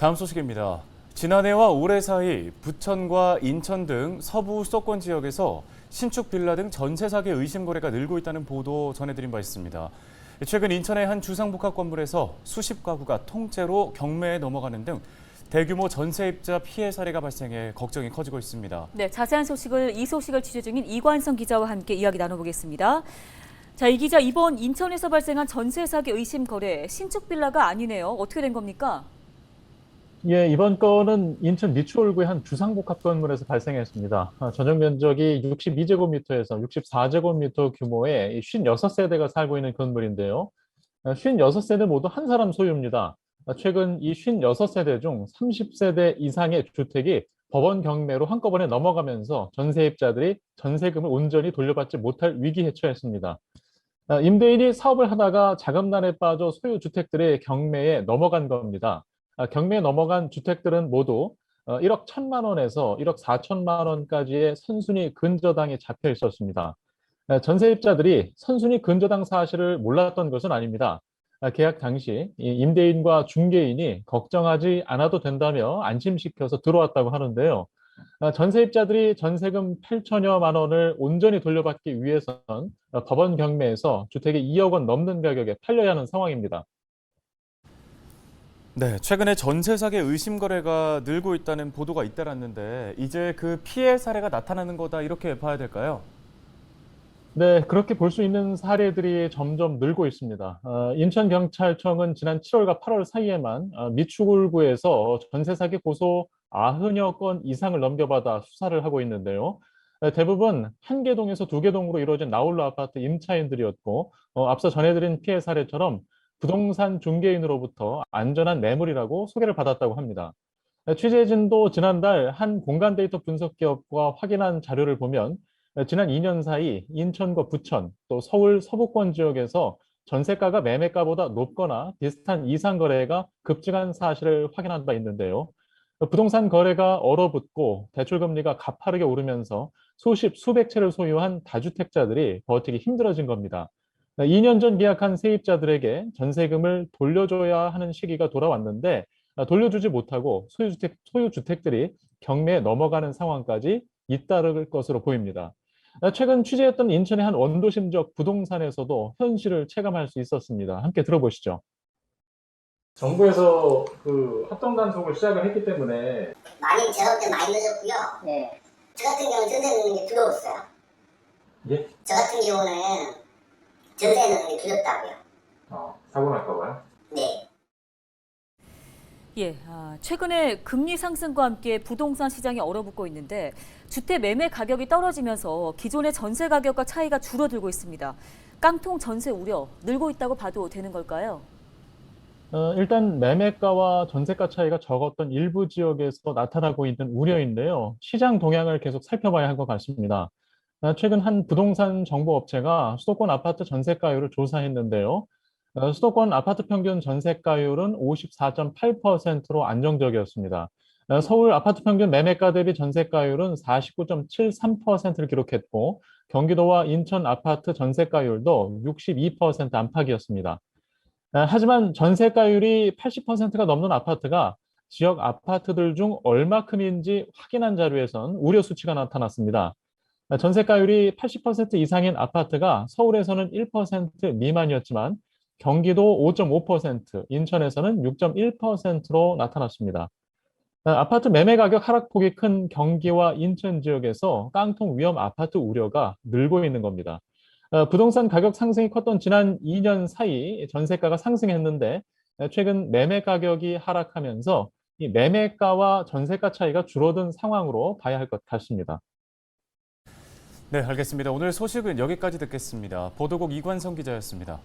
다음 소식입니다. 지난해와 올해 사이 부천과 인천 등 서부 수도권 지역에서 신축 빌라 등 전세 사기 의심 거래가 늘고 있다는 보도 전해드린 바 있습니다. 최근 인천의 한 주상복합 건물에서 수십 가구가 통째로 경매에 넘어가는 등 대규모 전세입자 피해 사례가 발생해 걱정이 커지고 있습니다. 네, 자세한 이 소식을 취재 중인 이관성 기자와 함께 이야기 나눠보겠습니다. 자, 이 기자, 이번 인천에서 발생한 전세 사기 의심 거래, 신축 빌라가 아니네요. 어떻게 된 겁니까? 예, 이번 건은 인천 미추홀구의 한 주상복합 건물에서 발생했습니다. 전용 면적이 62제곱미터에서 64제곱미터 규모의 56세대가 살고 있는 건물인데요. 56세대 모두 한 사람 소유입니다. 최근 이 56세대 중 30세대 이상의 주택이 법원 경매로 한꺼번에 넘어가면서 전세입자들이 전세금을 온전히 돌려받지 못할 위기에 처했습니다. 임대인이 사업을 하다가 자금난에 빠져 소유 주택들의 경매에 넘어간 겁니다. 경매에 넘어간 주택들은 모두 1억 1천만 원에서 1억 4천만 원까지의 선순위 근저당이 잡혀 있었습니다. 전세입자들이 선순위 근저당 사실을 몰랐던 것은 아닙니다. 계약 당시 이 임대인과 중개인이 걱정하지 않아도 된다며 안심시켜서 들어왔다고 하는데요. 전세입자들이 전세금 8천여만 원을 온전히 돌려받기 위해선 법원 경매에서 주택이 2억 원 넘는 가격에 팔려야 하는 상황입니다. 네, 최근에 전세 사기 의심 거래가 늘고 있다는 보도가 잇따랐는데 이제 그 피해 사례가 나타나는 거다 이렇게 봐야 될까요? 네, 그렇게 볼 수 있는 사례들이 점점 늘고 있습니다. 인천경찰청은 지난 7월과 8월 사이에만 미추홀구에서 전세 사기 고소 90여 건 이상을 넘겨받아 수사를 하고 있는데요. 대부분 한 개 동에서 두 개 동으로 이루어진 나홀로 아파트 임차인들이었고, 앞서 전해드린 피해 사례처럼 부동산 중개인으로부터 안전한 매물이라고 소개를 받았다고 합니다. 취재진도 지난달 한 공간 데이터 분석 기업과 확인한 자료를 보면 지난 2년 사이 인천과 부천, 또 서울 서부권 지역에서 전세가가 매매가보다 높거나 비슷한 이상 거래가 급증한 사실을 확인한 바 있는데요. 부동산 거래가 얼어붙고 대출 금리가 가파르게 오르면서 수십, 수백 채를 소유한 다주택자들이 버티기 힘들어진 겁니다. 2년 전 계약한 세입자들에게 전세금을 돌려줘야 하는 시기가 돌아왔는데 돌려주지 못하고 소유주택들이 경매에 넘어가는 상황까지 잇따를 것으로 보입니다. 최근 취재했던 인천의 한 원도심적 부동산에서도 현실을 체감할 수 있었습니다. 함께 들어보시죠. 정부에서 그 합동 단속을 시작을 했기 때문에 많이 제가 볼 때 많이 늦었고요. 네. 저 같은 경우는 전세 넣는 게 두려웠어요. 예? 저 같은 경우는 전세 넣는 게 두렵다고요. 사고 날까 봐요. 네. 예, 최근에 금리 상승과 함께 부동산 시장이 얼어붙고 있는데 주택 매매 가격이 떨어지면서 기존의 전세 가격과 차이가 줄어들고 있습니다. 깡통 전세 우려 늘고 있다고 봐도 되는 걸까요? 일단 매매가와 전세가 차이가 적었던 일부 지역에서 나타나고 있는 우려인데요. 시장 동향을 계속 살펴봐야 할 것 같습니다. 최근 한 부동산 정보 업체가 수도권 아파트 전세가율을 조사했는데요. 수도권 아파트 평균 전세가율은 54.8%로 안정적이었습니다. 서울 아파트 평균 매매가 대비 전세가율은 49.73%를 기록했고, 경기도와 인천 아파트 전세가율도 62% 안팎이었습니다. 하지만 전세가율이 80%가 넘는 아파트가 지역 아파트들 중 얼마큼인지 확인한 자료에선 우려 수치가 나타났습니다. 전세가율이 80% 이상인 아파트가 서울에서는 1% 미만이었지만 경기도 5.5%, 인천에서는 6.1%로 나타났습니다. 아파트 매매 가격 하락폭이 큰 경기와 인천 지역에서 깡통 위험 아파트 우려가 늘고 있는 겁니다. 부동산 가격 상승이 컸던 지난 2년 사이 전세가가 상승했는데 최근 매매 가격이 하락하면서 이 매매가와 전세가 차이가 줄어든 상황으로 봐야 할 것 같습니다. 네, 알겠습니다. 오늘 소식은 여기까지 듣겠습니다. 보도국 이관성 기자였습니다.